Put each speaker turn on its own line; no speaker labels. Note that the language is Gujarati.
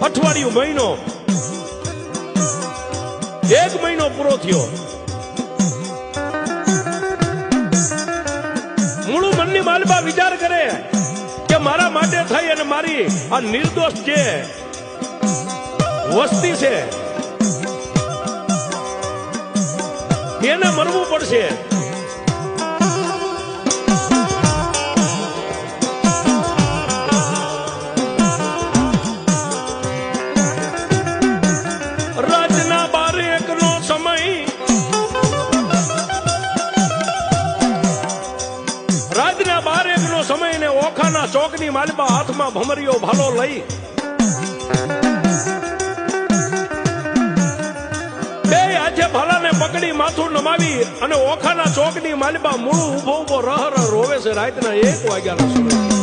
અઠવાડિયું મહિનો 1 મહિનો પૂરો થયો મૂળું મનની માલબા વિચાર કરે કે મારા માટે થઈ અને મારી આ નિર્દોષ જે વસ્તી છે એને મરવું પડશે. રાતના 12 નો સમય ને ઓખાના ચોકની માલબા હાથમાં ભમરીયો ભાલો લઈ બે હાથે ભાલાને પકડી માથું નમાવી અને ઓખાના ચોકની માલબા મૂળું ઉભો ઉભો રહ રોવે છે રાતના 1 વાગ્યાનો સમય.